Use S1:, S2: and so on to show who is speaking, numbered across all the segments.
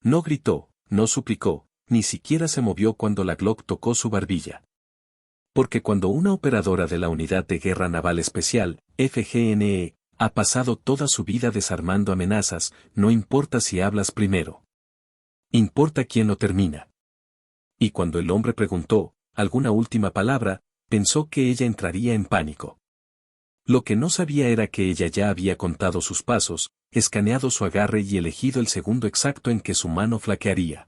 S1: No gritó, no suplicó, ni siquiera se movió cuando la Glock tocó su barbilla. Porque cuando una operadora de la Unidad de Guerra Naval Especial, FGNE, ha pasado toda su vida desarmando amenazas, no importa si hablas primero. Importa quién lo termina. Y cuando el hombre preguntó, ¿alguna última palabra?, pensó que ella entraría en pánico. Lo que no sabía era que ella ya había contado sus pasos, escaneado su agarre y elegido el segundo exacto en que su mano flaquearía.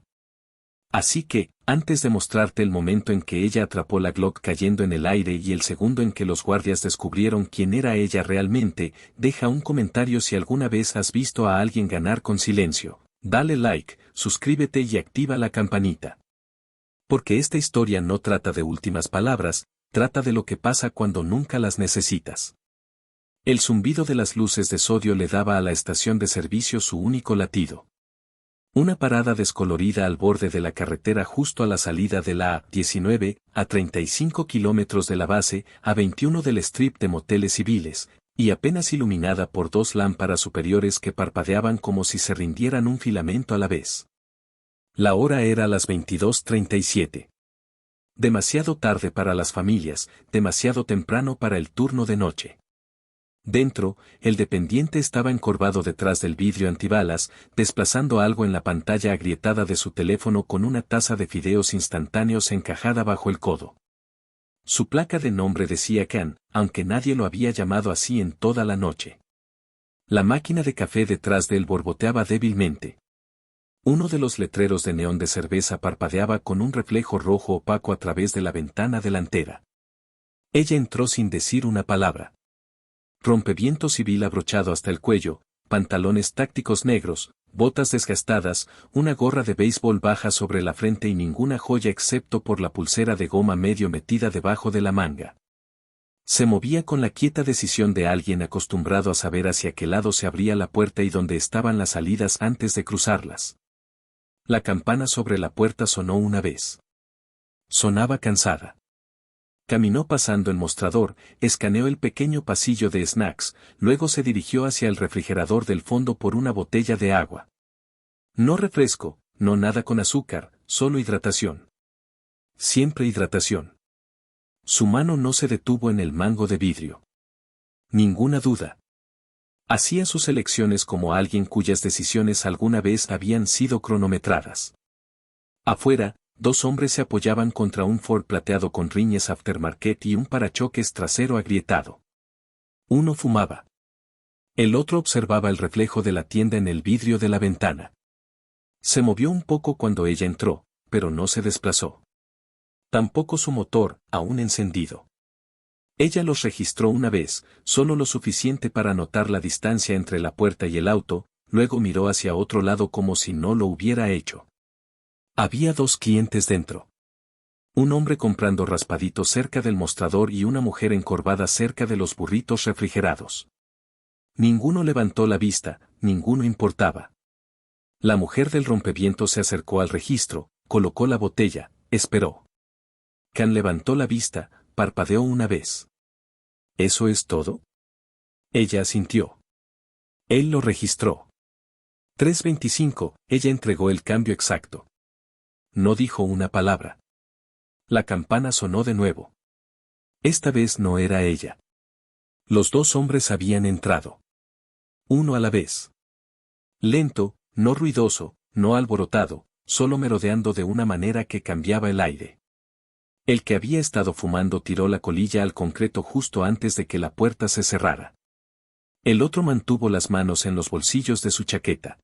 S1: Así que, antes de mostrarte el momento en que ella atrapó la Glock cayendo en el aire y el segundo en que los guardias descubrieron quién era ella realmente, deja un comentario si alguna vez has visto a alguien ganar con silencio. Dale like, suscríbete y activa la campanita. Porque esta historia no trata de últimas palabras, trata de lo que pasa cuando nunca las necesitas. El zumbido de las luces de sodio le daba a la estación de servicio su único latido. Una parada descolorida al borde de la carretera justo a la salida de la A19, a 35 kilómetros de la base, a 21 del strip de moteles civiles, y apenas iluminada por dos lámparas superiores que parpadeaban como si se rindieran un filamento a la vez. La hora era las 22:37. Demasiado tarde para las familias, demasiado temprano para el turno de noche. Dentro, el dependiente estaba encorvado detrás del vidrio antibalas, desplazando algo en la pantalla agrietada de su teléfono con una taza de fideos instantáneos encajada bajo el codo. Su placa de nombre decía Can, aunque nadie lo había llamado así en toda la noche. La máquina de café detrás de él borboteaba débilmente. Uno de los letreros de neón de cerveza parpadeaba con un reflejo rojo opaco a través de la ventana delantera. Ella entró sin decir una palabra. Rompeviento civil abrochado hasta el cuello, pantalones tácticos negros, botas desgastadas, una gorra de béisbol baja sobre la frente y ninguna joya excepto por la pulsera de goma medio metida debajo de la manga. Se movía con la quieta decisión de alguien acostumbrado a saber hacia qué lado se abría la puerta y dónde estaban las salidas antes de cruzarlas. La campana sobre la puerta sonó una vez. Sonaba cansada. Caminó pasando el mostrador, escaneó el pequeño pasillo de snacks, luego se dirigió hacia el refrigerador del fondo por una botella de agua. No refresco, no nada con azúcar, solo hidratación. Siempre hidratación. Su mano no se detuvo en el mango de vidrio. Ninguna duda. Hacía sus elecciones como alguien cuyas decisiones alguna vez habían sido cronometradas. Afuera, dos hombres se apoyaban contra un Ford plateado con riñes aftermarket y un parachoques trasero agrietado. Uno fumaba. El otro observaba el reflejo de la tienda en el vidrio de la ventana. Se movió un poco cuando ella entró, pero no se desplazó. Tampoco su motor, aún encendido. Ella los registró una vez, solo lo suficiente para notar la distancia entre la puerta y el auto, luego miró hacia otro lado como si no lo hubiera hecho. Había dos clientes dentro. Un hombre comprando raspaditos cerca del mostrador y una mujer encorvada cerca de los burritos refrigerados. Ninguno levantó la vista, ninguno importaba. La mujer del rompeviento se acercó al registro, colocó la botella, esperó. Can levantó la vista, parpadeó una vez. ¿Eso es todo? Ella asintió. Él lo registró. 3:25, ella entregó el cambio exacto. No dijo una palabra. La campana sonó de nuevo. Esta vez no era ella. Los dos hombres habían entrado. Uno a la vez. Lento, no ruidoso, no alborotado, solo merodeando de una manera que cambiaba el aire. El que había estado fumando tiró la colilla al concreto justo antes de que la puerta se cerrara. El otro mantuvo las manos en los bolsillos de su chaqueta.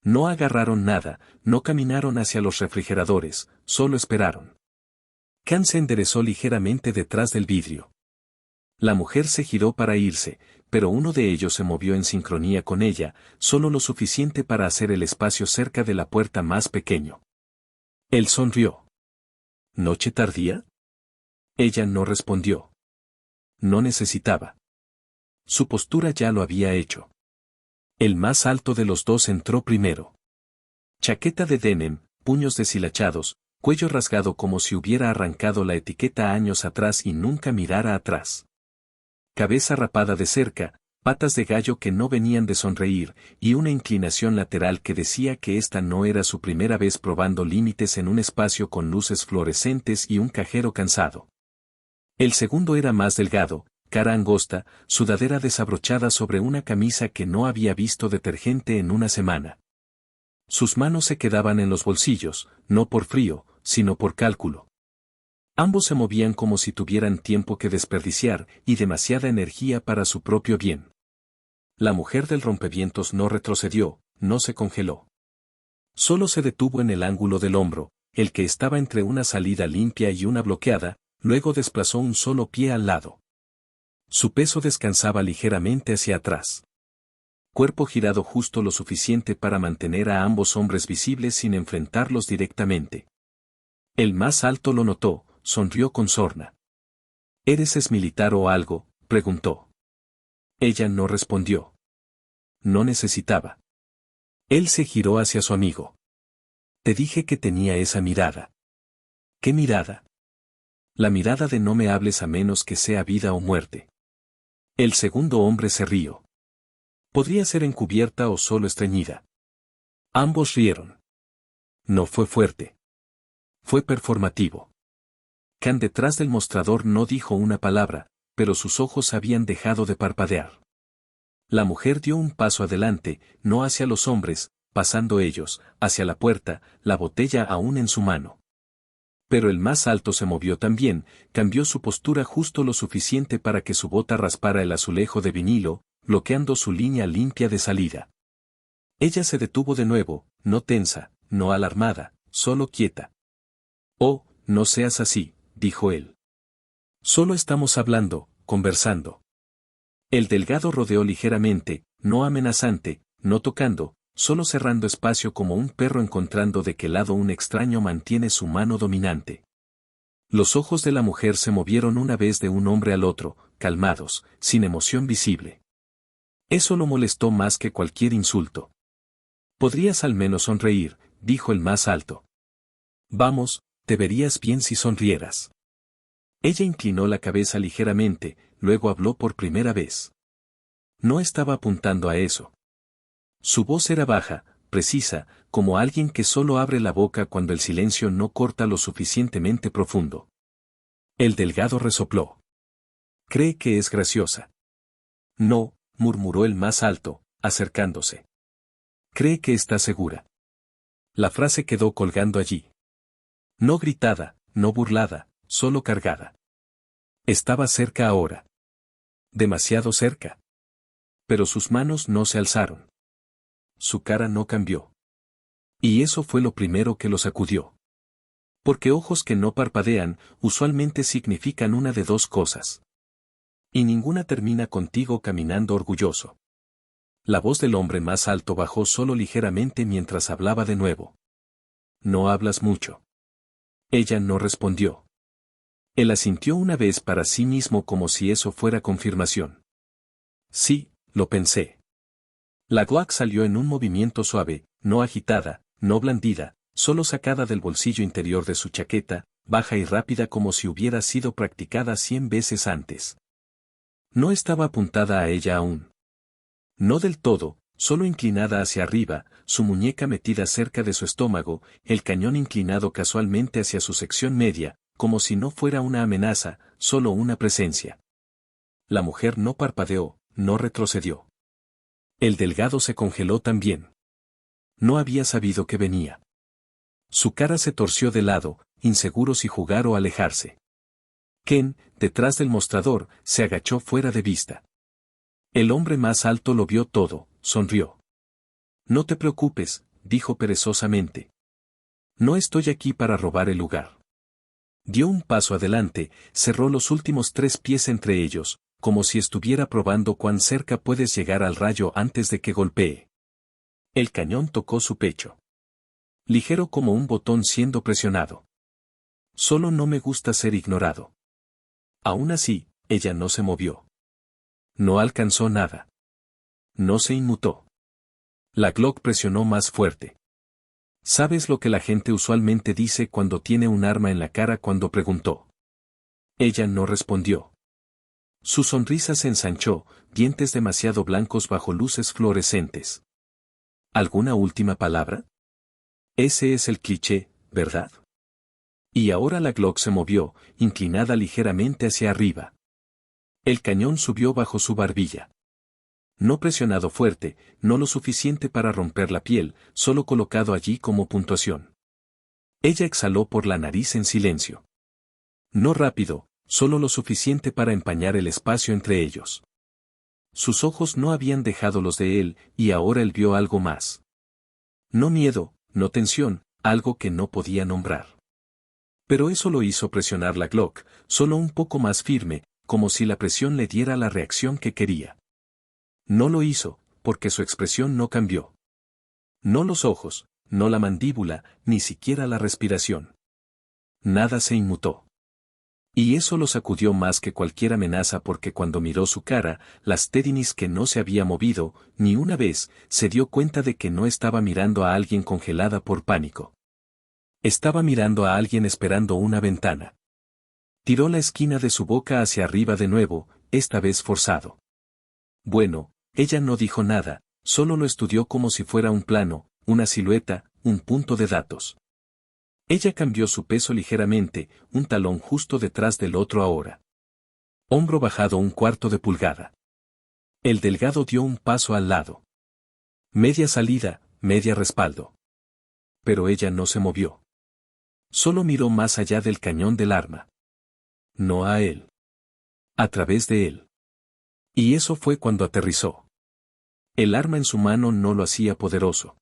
S1: No agarraron nada, no caminaron hacia los refrigeradores, solo esperaron. Can se enderezó ligeramente detrás del vidrio. La mujer se giró para irse, pero uno de ellos se movió en sincronía con ella, solo lo suficiente para hacer el espacio cerca de la puerta más pequeño. Él sonrió. ¿Noche tardía? Ella no respondió. No necesitaba. Su postura ya lo había hecho. El más alto de los dos entró primero. Chaqueta de denim, puños deshilachados, cuello rasgado como si hubiera arrancado la etiqueta años atrás y nunca mirara atrás. Cabeza rapada de cerca, patas de gallo que no venían de sonreír, y una inclinación lateral que decía que esta no era su primera vez probando límites en un espacio con luces fluorescentes y un cajero cansado. El segundo era más delgado, cara angosta, sudadera desabrochada sobre una camisa que no había visto detergente en una semana. Sus manos se quedaban en los bolsillos, no por frío, sino por cálculo. Ambos se movían como si tuvieran tiempo que desperdiciar y demasiada energía para su propio bien. La mujer del rompevientos no retrocedió, no se congeló. Solo se detuvo en el ángulo del hombro, el que estaba entre una salida limpia y una bloqueada, luego desplazó un solo pie al lado. Su peso descansaba ligeramente hacia atrás. Cuerpo girado justo lo suficiente para mantener a ambos hombres visibles sin enfrentarlos directamente. El más alto lo notó, sonrió con sorna. ¿Eres exmilitar o algo?, preguntó. Ella no respondió. No necesitaba. Él se giró hacia su amigo. Te dije que tenía esa mirada. ¿Qué mirada? La mirada de no me hables a menos que sea vida o muerte. El segundo hombre se rió. Podría ser encubierta o solo estreñida. Ambos rieron. No fue fuerte. Fue performativo. Khan detrás del mostrador no dijo una palabra, pero sus ojos habían dejado de parpadear. La mujer dio un paso adelante, no hacia los hombres, pasando ellos, hacia la puerta, la botella aún en su mano. Pero el más alto se movió también, cambió su postura justo lo suficiente para que su bota raspara el azulejo de vinilo, bloqueando su línea limpia de salida. Ella se detuvo de nuevo, no tensa, no alarmada, solo quieta. Oh, no seas así, dijo él. Solo estamos hablando, conversando. El delgado rodeó ligeramente, no amenazante, no tocando, solo cerrando espacio como un perro encontrando de qué lado un extraño mantiene su mano dominante. Los ojos de la mujer se movieron una vez de un hombre al otro, calmados, sin emoción visible. Eso lo molestó más que cualquier insulto. Podrías al menos sonreír, dijo el más alto. Vamos, te verías bien si sonrieras. Ella inclinó la cabeza ligeramente, luego habló por primera vez. No estaba apuntando a eso. Su voz era baja, precisa, como alguien que solo abre la boca cuando el silencio no corta lo suficientemente profundo. El delgado resopló. ¿Cree que es graciosa? No, murmuró el más alto, acercándose. ¿Cree que está segura? La frase quedó colgando allí. No gritada, no burlada, solo cargada. Estaba cerca ahora. Demasiado cerca. Pero sus manos no se alzaron. Su cara no cambió. Y eso fue lo primero que lo sacudió. Porque ojos que no parpadean, usualmente significan una de dos cosas. Y ninguna termina contigo caminando orgulloso. La voz del hombre más alto bajó solo ligeramente mientras hablaba de nuevo. No hablas mucho. Ella no respondió. Él asintió una vez para sí mismo como si eso fuera confirmación. Sí, lo pensé. La Glock salió en un movimiento suave, no agitada, no blandida, solo sacada del bolsillo interior de su chaqueta, baja y rápida como si hubiera sido practicada 100 veces antes. No estaba apuntada a ella aún. No del todo, solo inclinada hacia arriba, su muñeca metida cerca de su estómago, el cañón inclinado casualmente hacia su sección media, como si no fuera una amenaza, solo una presencia. La mujer no parpadeó, no retrocedió. El delgado se congeló también. No había sabido que venía. Su cara se torció de lado, inseguro si jugar o alejarse. Ken, detrás del mostrador, se agachó fuera de vista. El hombre más alto lo vio todo, sonrió. No te preocupes, dijo perezosamente. No estoy aquí para robar el lugar. Dio un paso adelante, cerró los últimos 3 pies entre ellos, como si estuviera probando cuán cerca puedes llegar al rayo antes de que golpee. El cañón tocó su pecho. Ligero como un botón siendo presionado. Solo no me gusta ser ignorado. Aún así, ella no se movió. No alcanzó nada. No se inmutó. La Glock presionó más fuerte. ¿Sabes lo que la gente usualmente dice cuando tiene un arma en la cara cuando preguntó? Ella no respondió. Su sonrisa se ensanchó, dientes demasiado blancos bajo luces fluorescentes. ¿Alguna última palabra? Ese es el cliché, ¿verdad? Y ahora la Glock se movió, inclinada ligeramente hacia arriba. El cañón subió bajo su barbilla. No presionado fuerte, no lo suficiente para romper la piel, solo colocado allí como puntuación. Ella exhaló por la nariz en silencio. No rápido, solo lo suficiente para empañar el espacio entre ellos. Sus ojos no habían dejado los de él, y ahora él vio algo más. No miedo, no tensión, algo que no podía nombrar. Pero eso lo hizo presionar la Glock, solo un poco más firme, como si la presión le diera la reacción que quería. No lo hizo, porque su expresión no cambió. No los ojos, no la mandíbula, ni siquiera la respiración. Nada se inmutó. Y eso lo sacudió más que cualquier amenaza porque cuando miró su cara, las Tedinis que no se había movido, ni una vez, se dio cuenta de que no estaba mirando a alguien congelada por pánico. Estaba mirando a alguien esperando una ventana. Tiró la esquina de su boca hacia arriba de nuevo, esta vez forzado. Bueno, ella no dijo nada, solo lo estudió como si fuera un plano, una silueta, un punto de datos. Ella cambió su peso ligeramente, un talón justo detrás del otro ahora. Hombro bajado 1/4 de pulgada. El delgado dio un paso al lado. Media salida, media respaldo. Pero ella no se movió. Solo miró más allá del cañón del arma. No a él. A través de él. Y eso fue cuando aterrizó. El arma en su mano no lo hacía poderoso.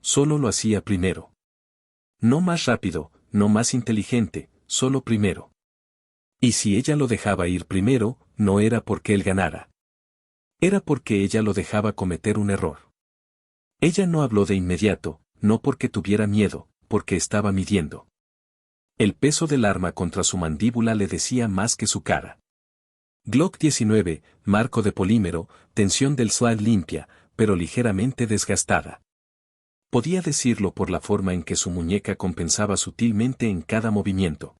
S1: Solo lo hacía primero. No más rápido, no más inteligente, solo primero. Y si ella lo dejaba ir primero, no era porque él ganara. Era porque ella lo dejaba cometer un error. Ella no habló de inmediato, no porque tuviera miedo, porque estaba midiendo. El peso del arma contra su mandíbula le decía más que su cara. Glock 19, marco de polímero, tensión del SWAT limpia, pero ligeramente desgastada. Podía decirlo por la forma en que su muñeca compensaba sutilmente en cada movimiento.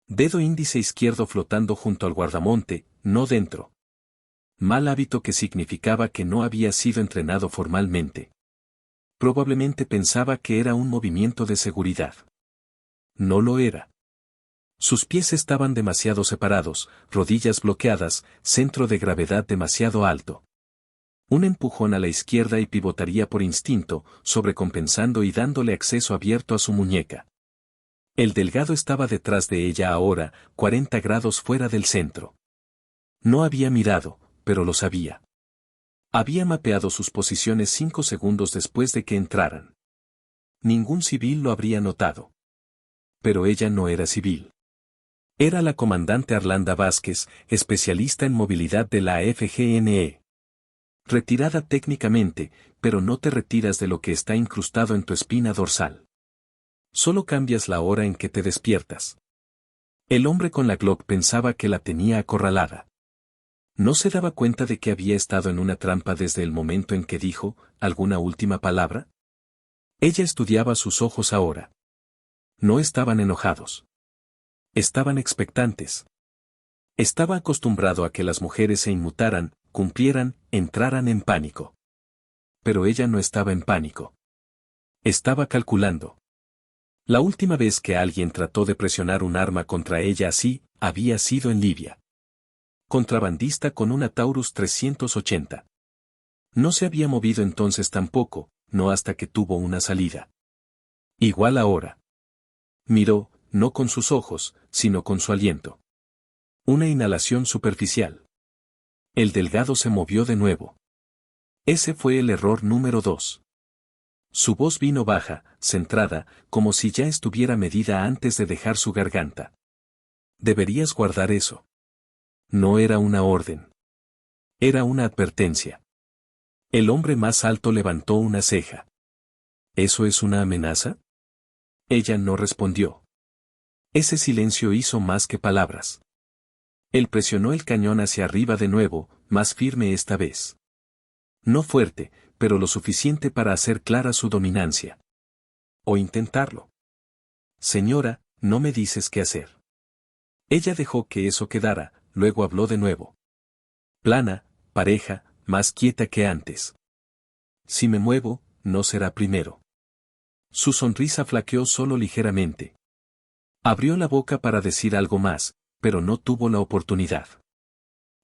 S1: Dedo índice izquierdo flotando junto al guardamonte, no dentro. Mal hábito que significaba que no había sido entrenado formalmente. Probablemente pensaba que era un movimiento de seguridad. No lo era. Sus pies estaban demasiado separados, rodillas bloqueadas, centro de gravedad demasiado alto. Un empujón a la izquierda y pivotaría por instinto, sobrecompensando y dándole acceso abierto a su muñeca. El delgado estaba detrás de ella ahora, 40 grados fuera del centro. No había mirado, pero lo sabía. Había mapeado sus posiciones 5 segundos después de que entraran. Ningún civil lo habría notado. Pero ella no era civil. Era la comandante Arlanda Vázquez, especialista en movilidad de la FGNE. Retirada técnicamente, pero no te retiras de lo que está incrustado en tu espina dorsal. Solo cambias la hora en que te despiertas. El hombre con la Glock pensaba que la tenía acorralada. ¿No se daba cuenta de que había estado en una trampa desde el momento en que dijo alguna última palabra? Ella estudiaba sus ojos ahora. No estaban enojados. Estaban expectantes. Estaba acostumbrado a que las mujeres se inmutaran, cumplieran, entraran en pánico. Pero ella no estaba en pánico. Estaba calculando. La última vez que alguien trató de presionar un arma contra ella así, había sido en Libia. Contrabandista con una Taurus 380. No se había movido entonces tampoco, no hasta que tuvo una salida. Igual ahora. Miró, no con sus ojos, sino con su aliento. Una inhalación superficial. El delgado se movió de nuevo. Ese fue el error número 2. Su voz vino baja, centrada, como si ya estuviera medida antes de dejar su garganta. Deberías guardar eso. No era una orden. Era una advertencia. El hombre más alto levantó una ceja. ¿Eso es una amenaza? Ella no respondió. Ese silencio hizo más que palabras. Él presionó el cañón hacia arriba de nuevo, más firme esta vez. No fuerte, pero lo suficiente para hacer clara su dominancia. O intentarlo. Señora, no me dices qué hacer. Ella dejó que eso quedara, luego habló de nuevo. Plana, pareja, más quieta que antes. Si me muevo, no será primero. Su sonrisa flaqueó solo ligeramente. Abrió la boca para decir algo más, pero no tuvo la oportunidad.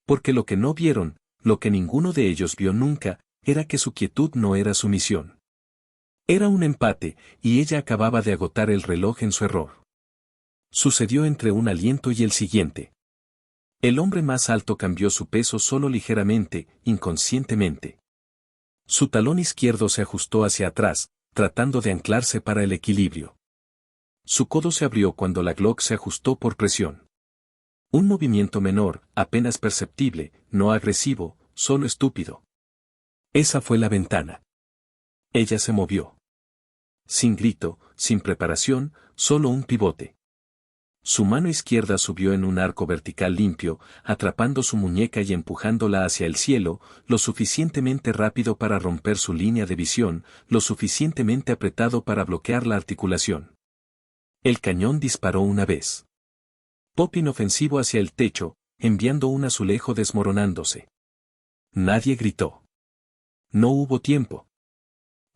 S1: Porque lo que no vieron, lo que ninguno de ellos vio nunca, era que su quietud no era sumisión. Era un empate, y ella acababa de agotar el reloj en su error. Sucedió entre un aliento y el siguiente. El hombre más alto cambió su peso solo ligeramente, inconscientemente. Su talón izquierdo se ajustó hacia atrás, tratando de anclarse para el equilibrio. Su codo se abrió cuando la Glock se ajustó por presión. Un movimiento menor, apenas perceptible, no agresivo, solo estúpido. Esa fue la ventana. Ella se movió. Sin grito, sin preparación, solo un pivote. Su mano izquierda subió en un arco vertical limpio, atrapando su muñeca y empujándola hacia el cielo, lo suficientemente rápido para romper su línea de visión, lo suficientemente apretado para bloquear la articulación. El cañón disparó una vez. Pop inofensivo hacia el techo, enviando un azulejo desmoronándose. Nadie gritó. No hubo tiempo.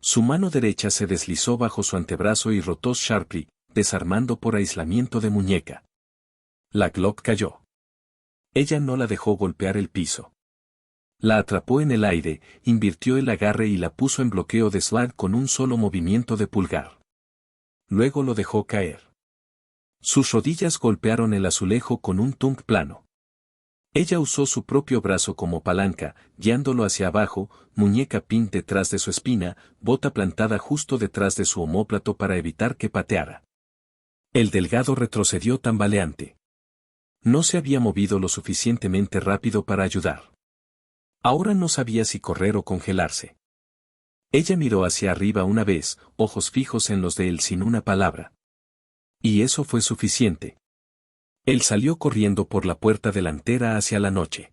S1: Su mano derecha se deslizó bajo su antebrazo y rotó sharply, desarmando por aislamiento de muñeca. La Glock cayó. Ella no la dejó golpear el piso. La atrapó en el aire, invirtió el agarre y la puso en bloqueo de slide con un solo movimiento de pulgar. Luego lo dejó caer. Sus rodillas golpearon el azulejo con un thunk plano. Ella usó su propio brazo como palanca, guiándolo hacia abajo, muñeca pin detrás de su espina, bota plantada justo detrás de su omóplato para evitar que pateara. El delgado retrocedió tambaleante. No se había movido lo suficientemente rápido para ayudar. Ahora no sabía si correr o congelarse. Ella miró hacia arriba una vez, ojos fijos en los de él sin una palabra. Y eso fue suficiente. Él salió corriendo por la puerta delantera hacia la noche.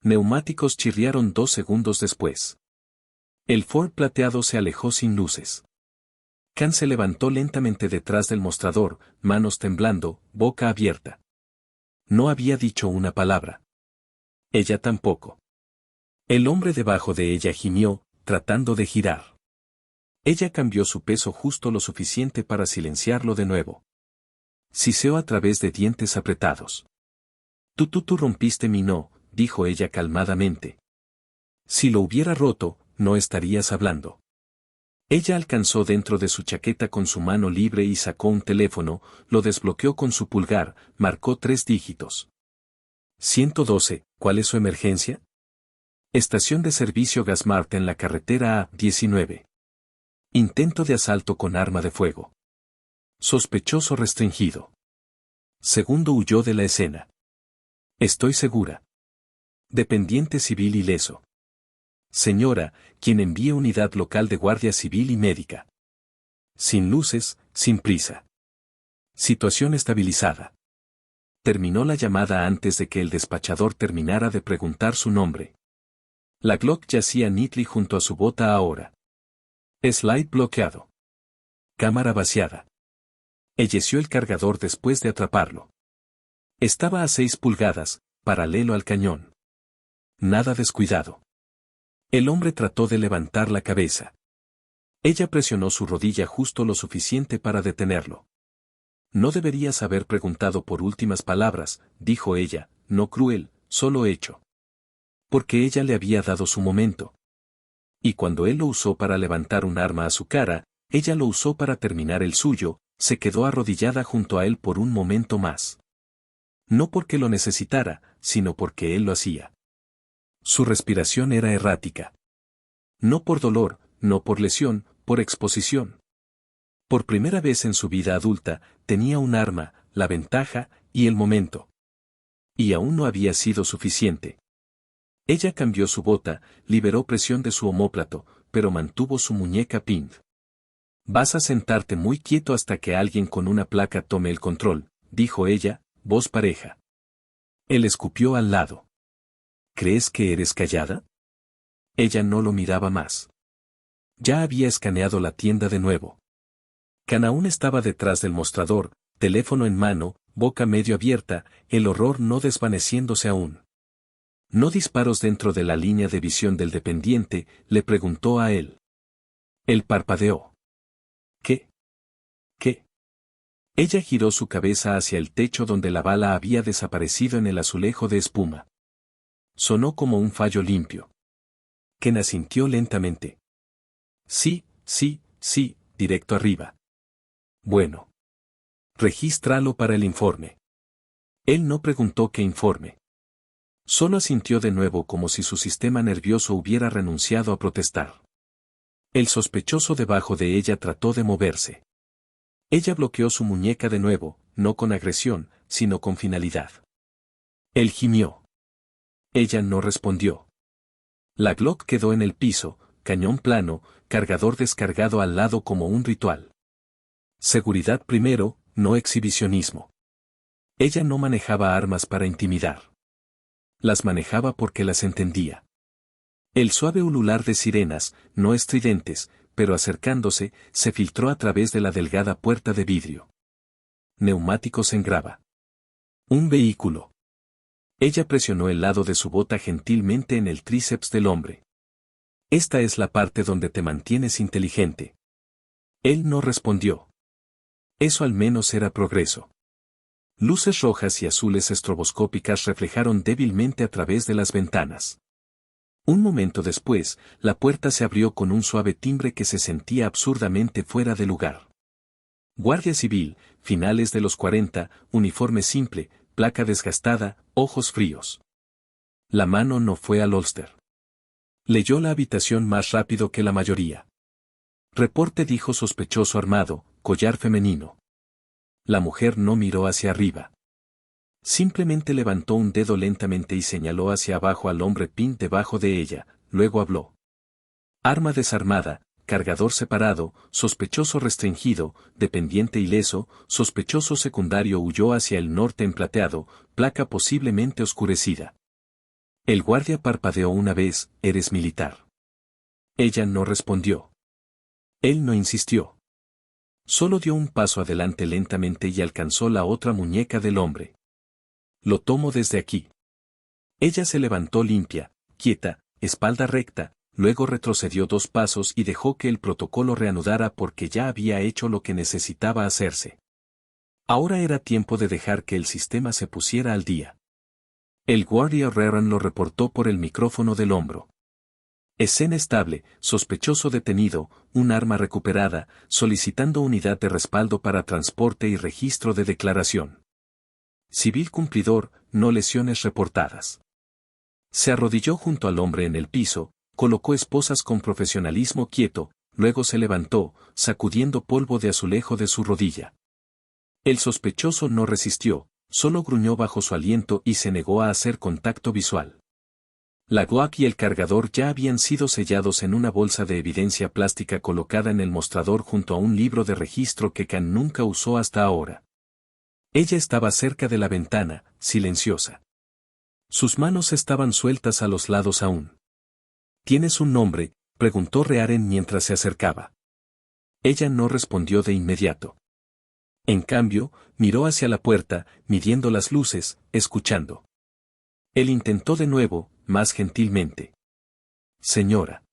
S1: Neumáticos chirriaron 2 segundos después. El Ford plateado se alejó sin luces. Khan se levantó lentamente detrás del mostrador, manos temblando, boca abierta. No había dicho una palabra. Ella tampoco. El hombre debajo de ella gimió, tratando de girar. Ella cambió su peso justo lo suficiente para silenciarlo de nuevo. Siseó a través de dientes apretados. Tú rompiste mi no, dijo ella calmadamente. Si lo hubiera roto, no estarías hablando. Ella alcanzó dentro de su chaqueta con su mano libre y sacó un teléfono, lo desbloqueó con su pulgar, marcó 3 dígitos. 112, ¿cuál es su emergencia? Estación de servicio Gasmart en la carretera A19. Intento de asalto con arma de fuego. Sospechoso restringido. Segundo huyó de la escena. Estoy segura. Dependiente civil ileso. Señora, quien envíe unidad local de guardia civil y médica. Sin luces, sin prisa. Situación estabilizada. Terminó la llamada antes de que el despachador terminara de preguntar su nombre. La Glock yacía neatly junto a su bota ahora. Slide bloqueado. Cámara vaciada. Elleció el cargador después de atraparlo. Estaba a 6 pulgadas, paralelo al cañón. Nada descuidado. El hombre trató de levantar la cabeza. Ella presionó su rodilla justo lo suficiente para detenerlo. No deberías haber preguntado por últimas palabras, dijo ella, no cruel, solo hecho. Porque ella le había dado su momento. Y cuando él lo usó para levantar un arma a su cara, ella lo usó para terminar el suyo, se quedó arrodillada junto a él por un momento más. No porque lo necesitara, sino porque él lo hacía. Su respiración era errática. No por dolor, no por lesión, por exposición. Por primera vez en su vida adulta, tenía un arma, la ventaja, y el momento. Y aún no había sido suficiente. Ella cambió su bota, liberó presión de su omóplato, pero mantuvo su muñeca pinned. Vas a sentarte muy quieto hasta que alguien con una placa tome el control, dijo ella, voz pareja. Él escupió al lado. ¿Crees que eres callada? Ella no lo miraba más. Ya había escaneado la tienda de nuevo. Khan aún estaba detrás del mostrador, teléfono en mano, boca medio abierta, el horror no desvaneciéndose aún. ¿No disparos dentro de la línea de visión del dependiente?, le preguntó a él. Él parpadeó. ¿Qué? ¿Qué? Ella giró su cabeza hacia el techo donde la bala había desaparecido en el azulejo de espuma. Sonó como un fallo limpio. Ken asintió lentamente. Sí, sí, sí, directo arriba. Bueno. Regístralo para el informe. Él no preguntó qué informe. Solo asintió de nuevo como si su sistema nervioso hubiera renunciado a protestar. El sospechoso debajo de ella trató de moverse. Ella bloqueó su muñeca de nuevo, no con agresión, sino con finalidad. Él gimió. Ella no respondió. La Glock quedó en el piso, cañón plano, cargador descargado al lado como un ritual. Seguridad primero, no exhibicionismo. Ella no manejaba armas para intimidar. Las manejaba porque las entendía. El suave ulular de sirenas, no estridentes, pero acercándose, se filtró a través de la delgada puerta de vidrio. Neumáticos en grava. Un vehículo. Ella presionó el lado de su bota gentilmente en el tríceps del hombre. Esta es la parte donde te mantienes inteligente. Él no respondió. Eso al menos era progreso. Luces rojas y azules estroboscópicas reflejaron débilmente a través de las ventanas. Un momento después, la puerta se abrió con un suave timbre que se sentía absurdamente fuera de lugar. Guardia civil, finales de los 40, uniforme simple, placa desgastada, ojos fríos. La mano no fue al holster. Leyó la habitación más rápido que la mayoría. Reporte dijo sospechoso armado, collar femenino. La mujer no miró hacia arriba. Simplemente levantó un dedo lentamente y señaló hacia abajo al hombre pin debajo de ella, luego habló. Arma desarmada, cargador separado, sospechoso restringido, dependiente ileso, sospechoso secundario huyó hacia el norte en plateado, placa posiblemente oscurecida. El guardia parpadeó una vez, ¿eres militar? Ella no respondió. Él no insistió. Solo dio un paso adelante lentamente y alcanzó la otra muñeca del hombre. Lo tomo desde aquí. Ella se levantó limpia, quieta, espalda recta, luego retrocedió 2 pasos y dejó que el protocolo reanudara porque ya había hecho lo que necesitaba hacerse. Ahora era tiempo de dejar que el sistema se pusiera al día. El guardia Reran lo reportó por el micrófono del hombro. Escena estable, sospechoso detenido, un arma recuperada, solicitando unidad de respaldo para transporte y registro de declaración. Civil cumplidor, no lesiones reportadas. Se arrodilló junto al hombre en el piso, colocó esposas con profesionalismo quieto, luego se levantó, sacudiendo polvo de azulejo de su rodilla. El sospechoso no resistió, solo gruñó bajo su aliento y se negó a hacer contacto visual. La Glock y el cargador ya habían sido sellados en una bolsa de evidencia plástica colocada en el mostrador junto a un libro de registro que Khan nunca usó hasta ahora. Ella estaba cerca de la ventana, silenciosa. Sus manos estaban sueltas a los lados aún. ¿Tienes un nombre?, preguntó Rearen mientras se acercaba. Ella no respondió de inmediato. En cambio, miró hacia la puerta, midiendo las luces, escuchando. Él intentó de nuevo, más gentilmente. Señora.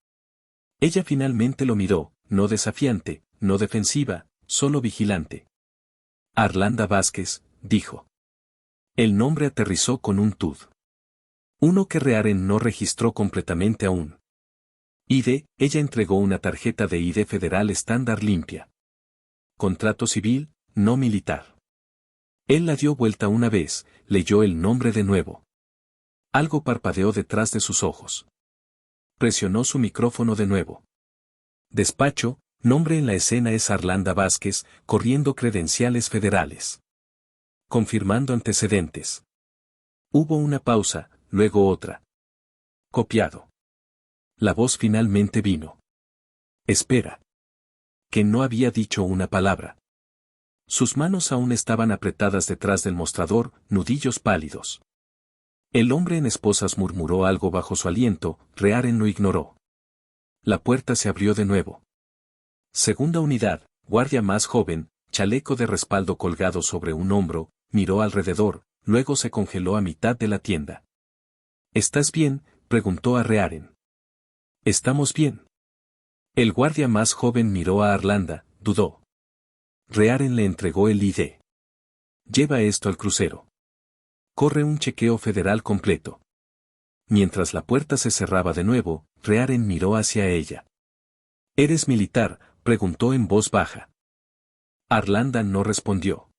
S1: Ella finalmente lo miró, no desafiante, no defensiva, solo vigilante. Arlanda Vázquez, dijo. El nombre aterrizó con un tud. Uno que Rearen no registró completamente aún. ID, ella entregó una tarjeta de ID federal estándar limpia. Contrato civil, no militar. Él la dio vuelta una vez, leyó el nombre de nuevo. Algo parpadeó detrás de sus ojos. Presionó su micrófono de nuevo. Despacho, nombre en la escena es Arlanda Vázquez, corriendo credenciales federales. Confirmando antecedentes. Hubo una pausa, luego otra. Copiado. La voz finalmente vino. Espera. Que no había dicho una palabra. Sus manos aún estaban apretadas detrás del mostrador, nudillos pálidos. El hombre en esposas murmuró algo bajo su aliento, Rearen lo ignoró. La puerta se abrió de nuevo. Segunda unidad, guardia más joven, chaleco de respaldo colgado sobre un hombro, miró alrededor, luego se congeló a mitad de la tienda. ¿Estás bien?, preguntó a Rearen. Estamos bien. El guardia más joven miró a Arlanda, dudó. Rearen le entregó el ID. Lleva esto al crucero. Corre un chequeo federal completo. Mientras la puerta se cerraba de nuevo, Rearen miró hacia ella. ¿Eres militar?, preguntó en voz baja. Arlanda no respondió.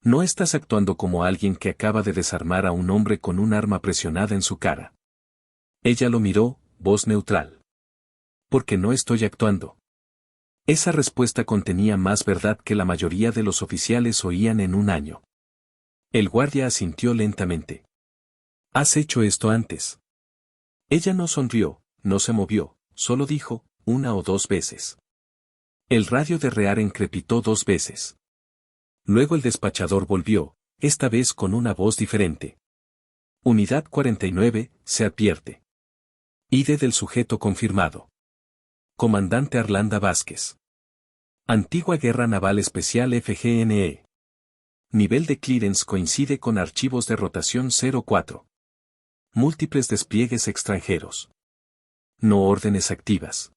S1: No estás actuando como alguien que acaba de desarmar a un hombre con un arma presionada en su cara. Ella lo miró, voz neutral. Porque no estoy actuando. Esa respuesta contenía más verdad que la mayoría de los oficiales oían en un año. El guardia asintió lentamente. ¿Has hecho esto antes? Ella no sonrió, no se movió, solo dijo, 1 o 2 veces. El radio de Rearen crepitó 2 veces. Luego el despachador volvió, esta vez con una voz diferente. Unidad 49, se advierte. ID del sujeto confirmado. Comandante Arlanda Vázquez. Antigua Guerra Naval Especial FGNE. Nivel de clearance coincide con archivos de rotación 04. Múltiples despliegues extranjeros. No órdenes activas.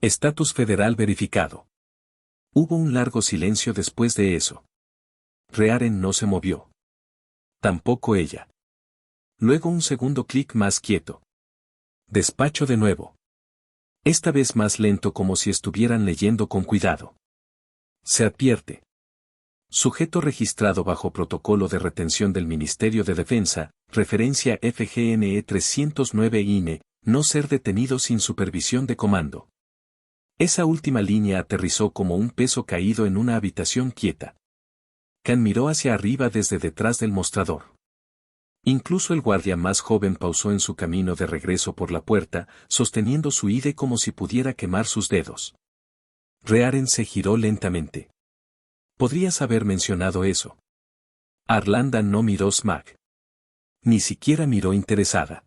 S1: Estatus federal verificado. Hubo un largo silencio después de eso. Rearen no se movió. Tampoco ella. Luego un segundo clic más quieto. Despacho de nuevo. Esta vez más lento como si estuvieran leyendo con cuidado. Se advierte. Sujeto registrado bajo protocolo de retención del Ministerio de Defensa, referencia FGNE 309 INE, no ser detenido sin supervisión de comando. Esa última línea aterrizó como un peso caído en una habitación quieta. Khan miró hacia arriba desde detrás del mostrador. Incluso el guardia más joven pausó en su camino de regreso por la puerta, sosteniendo su ID como si pudiera quemar sus dedos. Rearen se giró lentamente. Podrías haber mencionado eso. Arlanda no miró Smack. Ni siquiera miró interesada.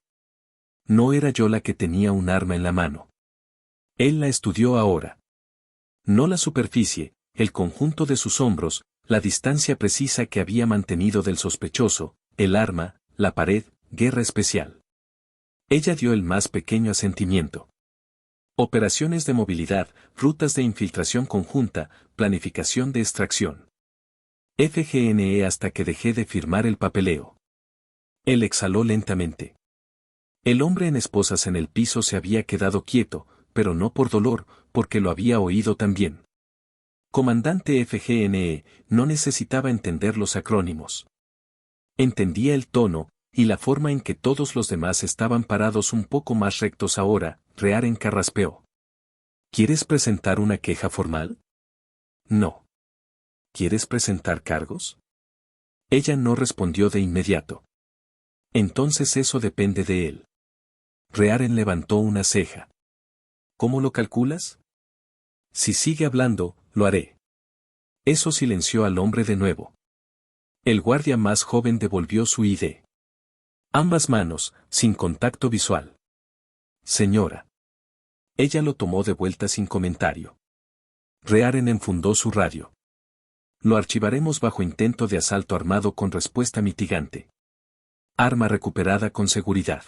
S1: No era yo la que tenía un arma en la mano. Él la estudió ahora. No la superficie, el conjunto de sus hombros, la distancia precisa que había mantenido del sospechoso, el arma, la pared, guerra especial. Ella dio el más pequeño asentimiento. Operaciones de movilidad, rutas de infiltración conjunta, planificación de extracción. FGNE hasta que dejé de firmar el papeleo. Él exhaló lentamente. El hombre en esposas en el piso se había quedado quieto, pero no por dolor, porque lo había oído también. Comandante FGNE, no necesitaba entender los acrónimos. Entendía el tono, y la forma en que todos los demás estaban parados un poco más rectos ahora. Rearen carraspeó. ¿Quieres presentar una queja formal? No. ¿Quieres presentar cargos? Ella no respondió de inmediato. Entonces eso depende de él. Rearen levantó una ceja. ¿Cómo lo calculas? Si sigue hablando, lo haré. Eso silenció al hombre de nuevo. El guardia más joven devolvió su ID. Ambas manos, sin contacto visual. Señora. Ella lo tomó de vuelta sin comentario. Rearen enfundó su radio. Lo archivaremos bajo intento de asalto armado con respuesta mitigante. Arma recuperada con seguridad.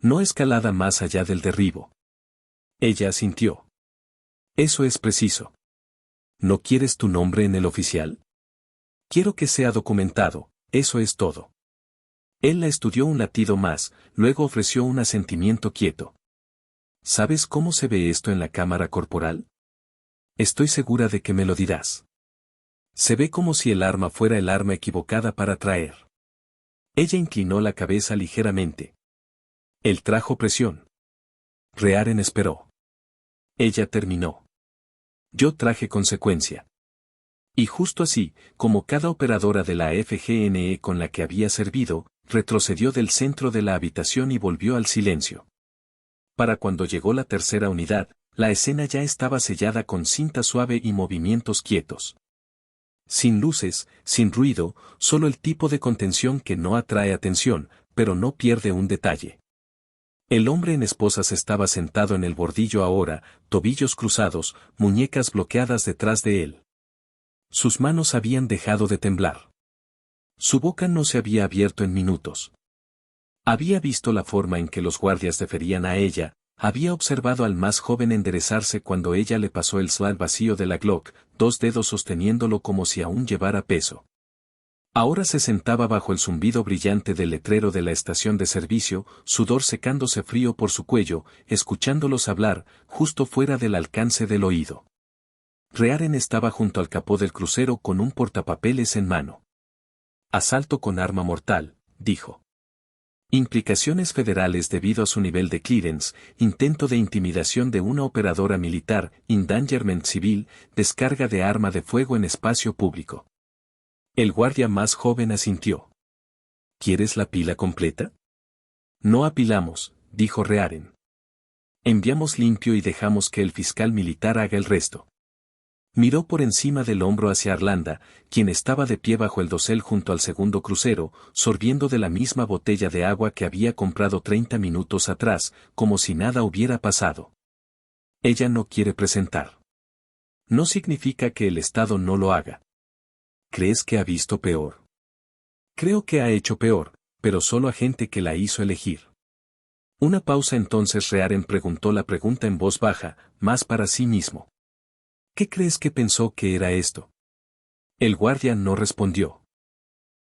S1: No escalada más allá del derribo. Ella asintió. Eso es preciso. ¿No quieres tu nombre en el oficial? Quiero que sea documentado, eso es todo. Él la estudió un latido más, luego ofreció un asentimiento quieto. ¿Sabes cómo se ve esto en la cámara corporal? Estoy segura de que me lo dirás. Se ve como si el arma fuera el arma equivocada para traer. Ella inclinó la cabeza ligeramente. Él trajo presión. Rearen esperó. Ella terminó. Yo traje consecuencia. Y justo así, como cada operadora de la FGNE con la que había servido, retrocedió del centro de la habitación y volvió al silencio. Para cuando llegó la tercera unidad, la escena ya estaba sellada con cinta suave y movimientos quietos. Sin luces, sin ruido, solo el tipo de contención que no atrae atención, pero no pierde un detalle. El hombre en esposas estaba sentado en el bordillo ahora, tobillos cruzados, muñecas bloqueadas detrás de él. Sus manos habían dejado de temblar. Su boca no se había abierto en minutos. Había visto la forma en que los guardias deferían a ella, había observado al más joven enderezarse cuando ella le pasó el slat vacío de la Glock, 2 dedos sosteniéndolo como si aún llevara peso. Ahora se sentaba bajo el zumbido brillante del letrero de la estación de servicio, sudor secándose frío por su cuello, escuchándolos hablar, justo fuera del alcance del oído. Rearen estaba junto al capó del crucero con un portapapeles en mano. Asalto con arma mortal, dijo. Implicaciones federales debido a su nivel de clearance, intento de intimidación de una operadora militar, endangerment civil, descarga de arma de fuego en espacio público. El guardia más joven asintió. ¿Quieres la pila completa? No apilamos, dijo Rearen. Enviamos limpio y dejamos que el fiscal militar haga el resto. Miró por encima del hombro hacia Arlanda, quien estaba de pie bajo el dosel junto al segundo crucero, sorbiendo de la misma botella de agua que había comprado 30 minutos atrás, como si nada hubiera pasado. Ella no quiere presentar. No significa que el Estado no lo haga. ¿Crees que ha visto peor? Creo que ha hecho peor, pero solo a gente que la hizo elegir. Una pausa entonces Rearen preguntó la pregunta en voz baja, más para sí mismo. ¿Qué crees que pensó que era esto? El guardia no respondió.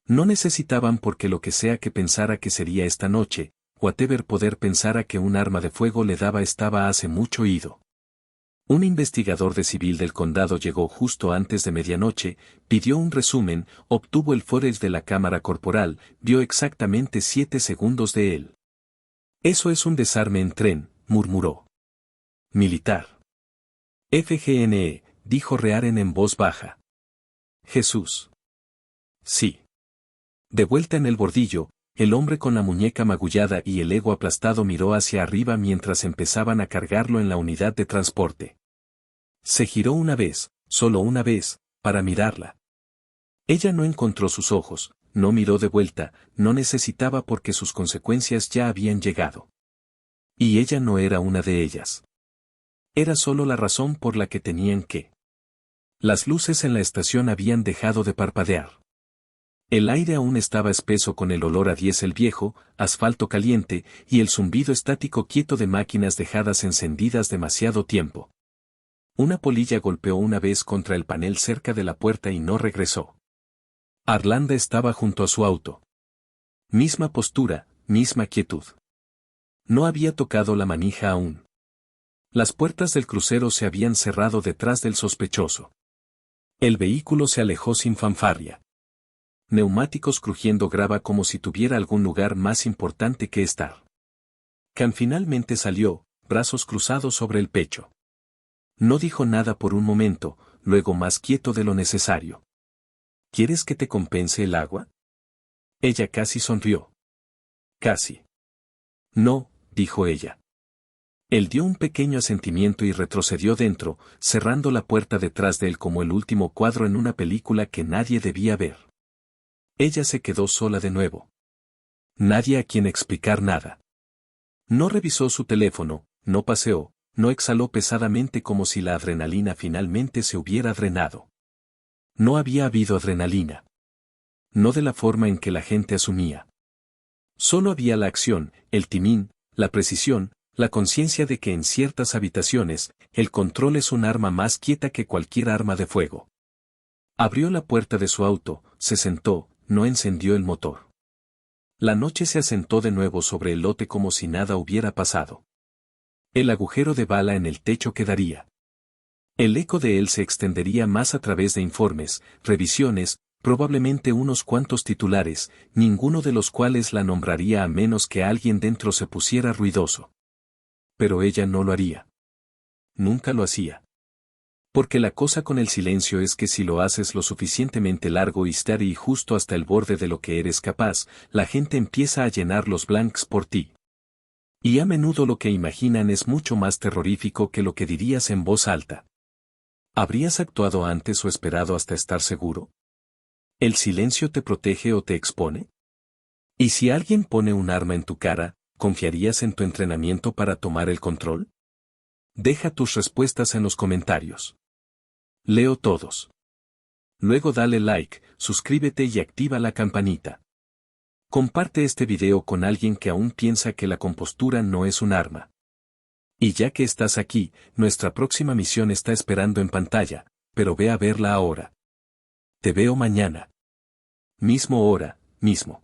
S1: No necesitaban porque lo que sea que pensara que sería esta noche, whatever poder pensara que un arma de fuego le daba estaba hace mucho ido. Un investigador de civil del condado llegó justo antes de medianoche, pidió un resumen, obtuvo el footage de la cámara corporal, vio exactamente 7 segundos de él. Eso es un desarme en tren, murmuró. Militar. FGNE, dijo Rearen en voz baja. Jesús. Sí. De vuelta en el bordillo, el hombre con la muñeca magullada y el ego aplastado miró hacia arriba mientras empezaban a cargarlo en la unidad de transporte. Se giró una vez, solo una vez, para mirarla. Ella no encontró sus ojos, no miró de vuelta, no necesitaba porque sus consecuencias ya habían llegado. Y ella no era una de ellas. Era solo la razón por la que tenían que. Las luces en la estación habían dejado de parpadear. El aire aún estaba espeso con el olor a diésel viejo, asfalto caliente, y el zumbido estático quieto de máquinas dejadas encendidas demasiado tiempo. Una polilla golpeó una vez contra el panel cerca de la puerta y no regresó. Arlanda estaba junto a su auto. Misma postura, misma quietud. No había tocado la manija aún. Las puertas del crucero se habían cerrado detrás del sospechoso. El vehículo se alejó sin fanfarria. Neumáticos crujiendo grava como si tuviera algún lugar más importante que estar. Khan finalmente salió, brazos cruzados sobre el pecho. No dijo nada por un momento, luego más quieto de lo necesario. ¿Quieres que te compense el agua? Ella casi sonrió. Casi. No, dijo ella. Él dio un pequeño asentimiento y retrocedió dentro, cerrando la puerta detrás de él como el último cuadro en una película que nadie debía ver. Ella se quedó sola de nuevo. Nadie a quien explicar nada. No revisó su teléfono, no paseó, no exhaló pesadamente como si la adrenalina finalmente se hubiera drenado. No había habido adrenalina. No de la forma en que la gente asumía. Solo había la acción, el timín, la precisión, la conciencia de que en ciertas habitaciones, el control es un arma más quieta que cualquier arma de fuego. Abrió la puerta de su auto, se sentó, no encendió el motor. La noche se asentó de nuevo sobre el lote como si nada hubiera pasado. El agujero de bala en el techo quedaría. El eco de él se extendería más a través de informes, revisiones, probablemente unos cuantos titulares, ninguno de los cuales la nombraría a menos que alguien dentro se pusiera ruidoso. Pero ella no lo haría. Nunca lo hacía. Porque la cosa con el silencio es que si lo haces lo suficientemente largo y steady y justo hasta el borde de lo que eres capaz, la gente empieza a llenar los blanks por ti. Y a menudo lo que imaginan es mucho más terrorífico que lo que dirías en voz alta. ¿Habrías actuado antes o esperado hasta estar seguro? ¿El silencio te protege o te expone? ¿Y si alguien pone un arma en tu cara, confiarías en tu entrenamiento para tomar el control? Deja tus respuestas en los comentarios. Leo todos. Luego dale like, suscríbete y activa la campanita. Comparte este video con alguien que aún piensa que la compostura no es un arma. Y ya que estás aquí, nuestra próxima misión está esperando en pantalla, pero ve a verla ahora. Te veo mañana. Mismo hora, mismo.